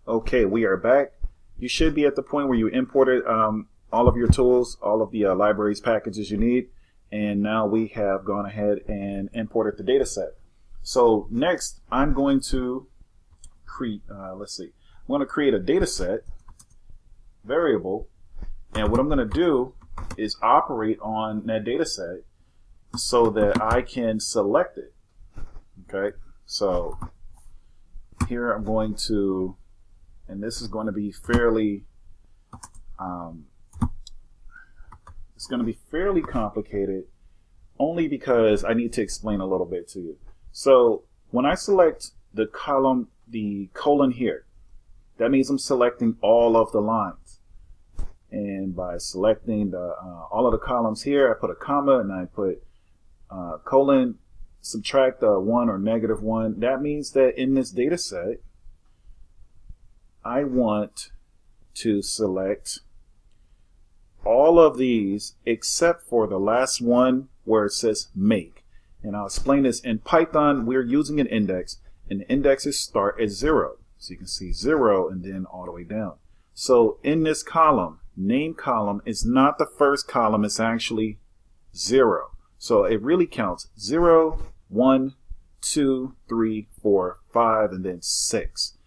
Okay, we are back. You should be at the point where you imported all of your tools, all of the libraries packages you need, and now we have gone ahead and imported the data set. So next, I'm going to create, I'm going to create a data set variable, and what I'm going to do is operate on that data set so that I can select it. Okay, so here I'm going to, and this is going to be fairly, it's going to be fairly complicated only because I need to explain a little bit to you. So when I select the column, the colon here, that means I'm selecting all of the lines. And by selecting the all of the columns here, I put a comma and I put colon, subtract 1 or -1. That means that in this data set, I want to select all of these except for the last one where it says make. And I'll explain this. In Python, we're using an index, and the indexes start at 0. So you can see 0 and then all the way down. So in this column, name column is not the first column, it's actually 0. So it really counts 0, 1, 2, 3, 4, 5, and then 6.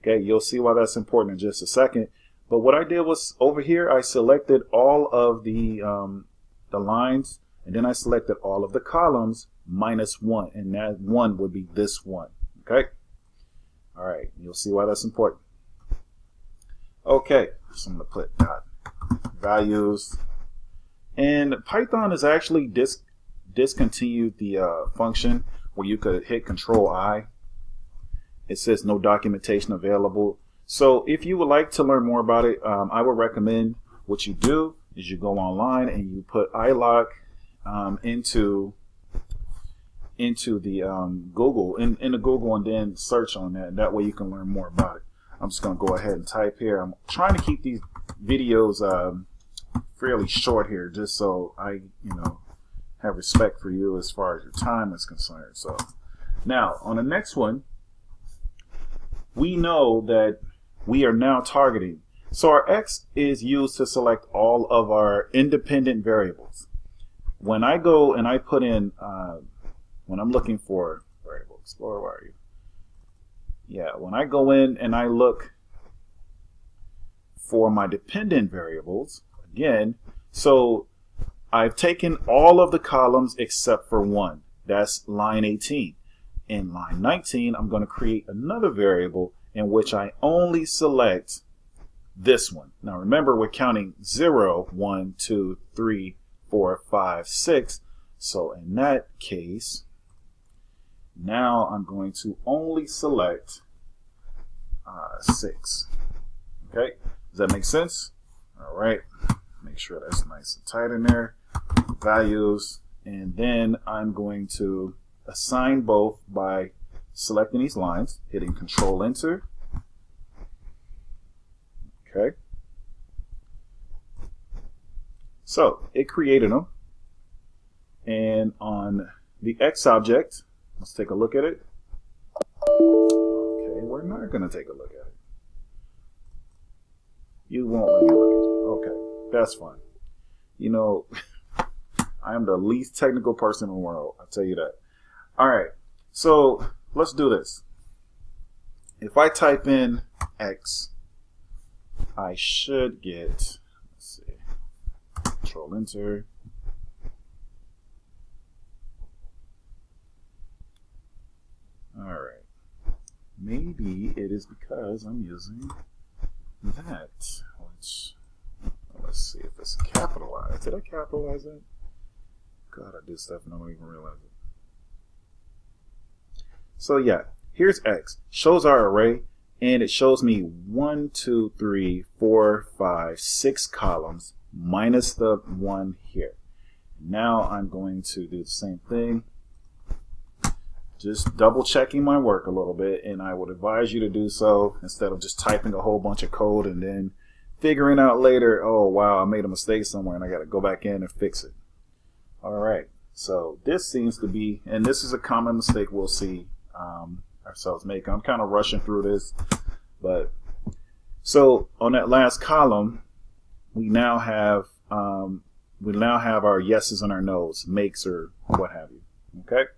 Okay, you'll see why that's important in just a second. But what I did was over here, I selected all of the lines, and then I selected all of the columns -1, and that 1 would be this one. Okay, all right, you'll see why that's important. Okay, so I'm going to put dot values, and Python has actually discontinued the function where you could hit Control-I. It says no documentation available. So if you would like to learn more about it, I would recommend what you do is you go online and you put iLock into the Google, in the Google, and then search on that. That way you can learn more about it. I'm just going to go ahead and type here. I'm trying to keep these videos fairly short here, just so I, have respect for you as far as your time is concerned. So now on the next one, we know that we are now targeting. So our X is used to select all of our independent variables. When I go and I put in, when I'm looking for variable explorer, where are you? Yeah, when I go in and I look for my dependent variables, again, so I've taken all of the columns except for one. That's line 18. In line 19, I'm going to create another variable in which I only select this one. Now remember, we're counting 0, 1, 2, 3, 4, 5, 6. So in that case, now I'm going to only select 6. Okay, does that make sense? All right, make sure that's nice and tight in there. Values, and then I'm going to assign both by selecting these lines, hitting Control Enter. Okay, so it created them, and on the X object, let's take a look at it. Okay, we're not going to take a look at it. You won't let me look at it. Okay, that's fine. I am the least technical person in the world, I'll tell you that. All right, so let's do this. If I type in X, I should get, let's see, Control Enter. All right, maybe it is because I'm using that, which, let's see if it's capitalized. Did I capitalize it? God, I do stuff and I don't even realize it. So yeah, here's X. Shows our array, and it shows me 1, 2, 3, 4, 5, 6 columns minus the one here. Now I'm going to do the same thing. Just double checking my work a little bit, and I would advise you to do so instead of just typing a whole bunch of code and then figuring out later, oh wow, I made a mistake somewhere and I got to go back in and fix it. All right, so this seems to be, and this is a common mistake we'll see ourselves make. I'm kind of rushing through this, but So on that last column, we now have our yeses and our nos, makes or what have you. Okay.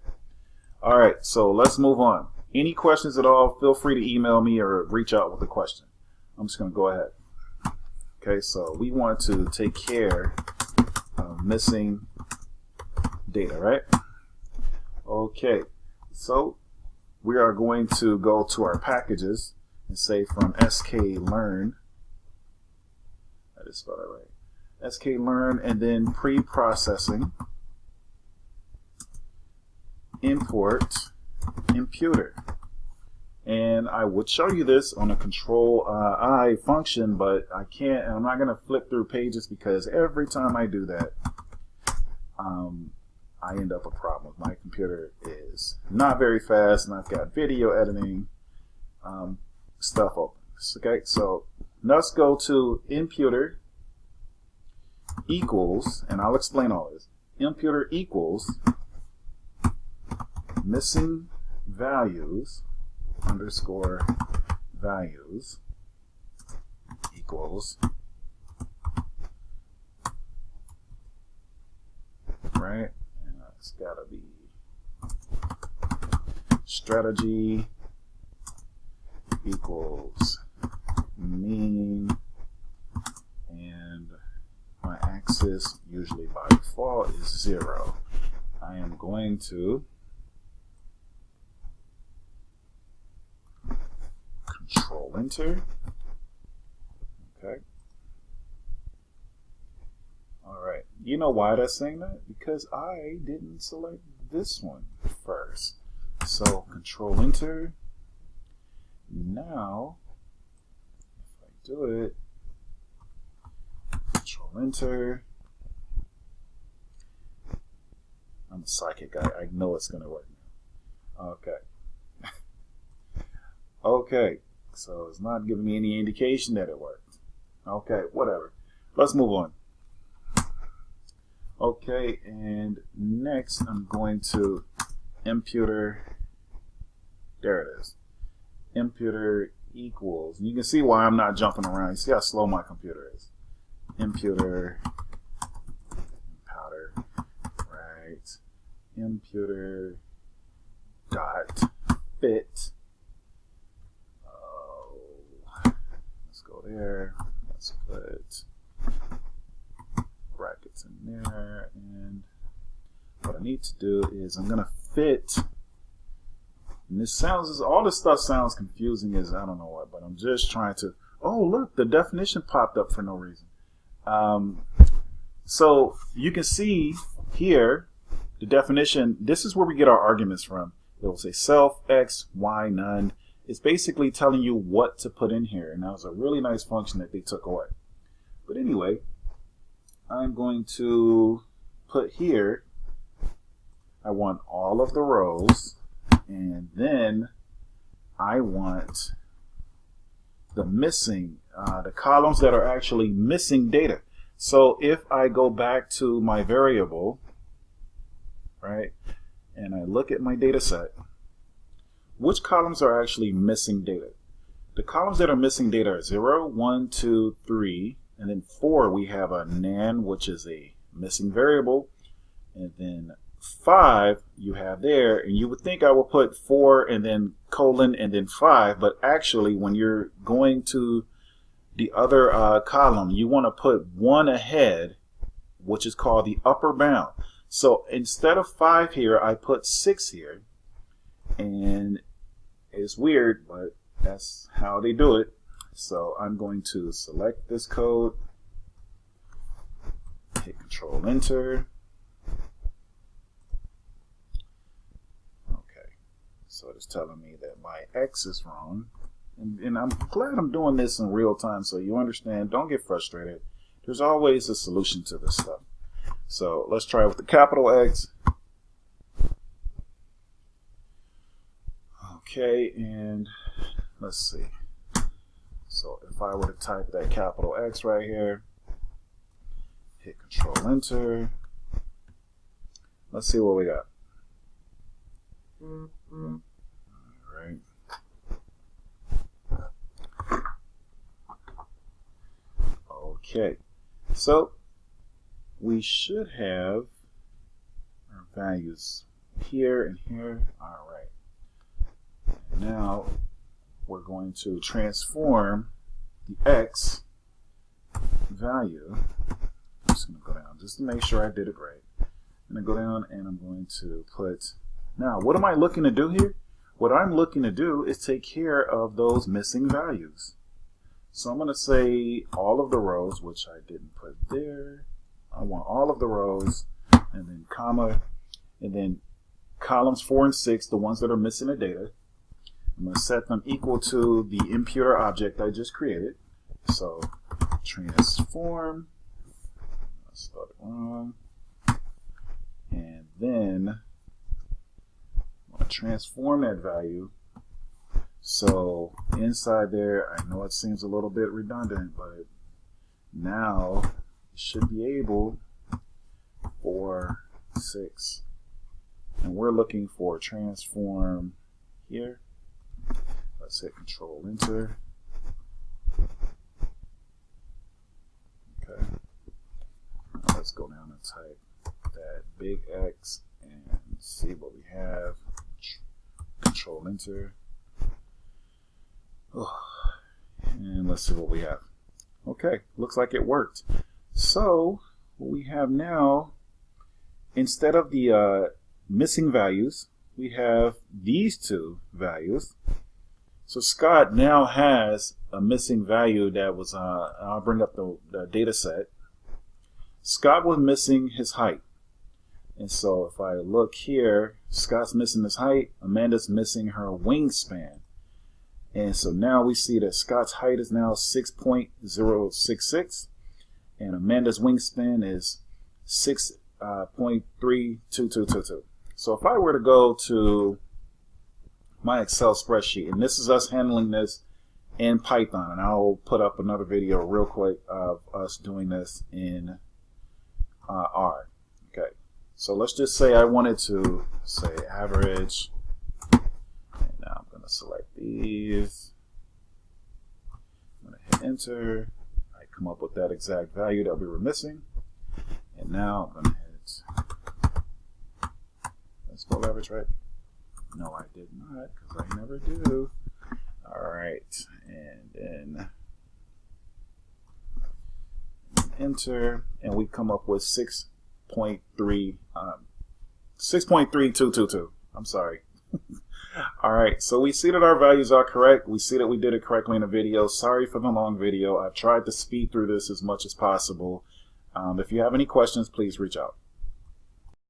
All right. So let's move on. Any questions at all? Feel free to email me or reach out with a question. I'm just going to go ahead. Okay. So we want to take care of missing data, right? Okay. So we are going to go to our packages and say from sklearn, I just spelled it right, sklearn, and then pre-processing import imputer. And I would show you this on a control I function, but I can't, and I'm not going to flip through pages because every time I do that, I end up a problem. My computer is not very fast, and I've got video editing stuff open. Okay, so let's go to imputer equals, and I'll explain all this. Imputer equals missing values underscore values equals, right? And it's gotta be strategy equals mean, and my axis usually by default is 0. I am going to Control Enter. Okay. All right. You know why that's saying that? Because I didn't select this one first. So Control Enter. Now, if I do it, Control Enter. I'm a psychic. I know it's going to work now. Okay. Okay. So it's not giving me any indication that it worked. Okay, whatever. Let's move on. Okay, and next I'm going to imputer. There it is. Imputer equals. You can see why I'm not jumping around. You see how slow my computer is. Imputer powder, right? Imputer dot fit. Let's go there. Let's put brackets in there, and what I need to do is I'm gonna fit. And this sounds, all this stuff sounds confusing as I don't know what, but I'm just trying to, oh look, the definition popped up for no reason. So you can see here, the definition, this is where we get our arguments from. It will say self, x, y, none. It's basically telling you what to put in here. And that was a really nice function that they took away. But anyway, I'm going to put here, I want all of the rows. And then I want the missing, the columns that are actually missing data. So if I go back to my variable, right, and I look at my data set, which columns are actually missing data? The columns that are missing data are 0, 1, 2, 3, and then 4 we have a nan, which is a missing variable, and then 5 you have there, and you would think I will put 4 and then colon and then 5, but actually when you're going to the other column, you want to put 1 ahead, which is called the upper bound. So instead of 5 here, I put 6 here, and it's weird, but that's how they do it. So I'm going to select this code, hit Control Enter. So it's telling me that my X is wrong. And I'm glad I'm doing this in real time so you understand. Don't get frustrated. There's always a solution to this stuff. So let's try with the capital X. Okay, and let's see. So if I were to type that capital X right here, hit Control Enter. Let's see what we got. All right. Okay, so we should have our values here and here. All right. Now we're going to transform the x value. I'm just going to go down just to make sure I did it right. I'm going to go down and I'm going to put, now what am I looking to do here? What I'm looking to do is take care of those missing values. So I'm going to say all of the rows, which I didn't put there. I want all of the rows, and then comma, and then columns 4 and 6, the ones that are missing the data. I'm going to set them equal to the imputer object I just created. So transform, I started wrong, and then I'm going to transform that value. So inside there, I know it seems a little bit redundant, but now it should be able 4, 6, and we're looking for transform here. Let's hit Control Enter. Okay. Now let's go down and type that big X and see what we have. Control Enter. And let's see what we have. Okay, looks like it worked. So what we have now, instead of the missing values, we have these two values. So Scott now has a missing value that was, I'll bring up the data set. Scott was missing his height. And so if I look here, Scott's missing his height, Amanda's missing her wingspan. And so now we see that Scott's height is now 6.066 and Amanda's wingspan is 6.32222. So if I were to go to my Excel spreadsheet, and this is us handling this in Python, and I'll put up another video real quick of us doing this in R. Okay, so let's just say I wanted to say average. Now I'm going to select these. I'm going to hit enter. I come up with that exact value that we were missing. And now I'm going to hit, let's spell average right. No, I did not, because I never do. All right, and then enter, and we come up with 6.3222. I'm sorry. All right, so we see that our values are correct. We see that we did it correctly in the video. Sorry for the long video. I've tried to speed through this as much as possible. If you have any questions, please reach out.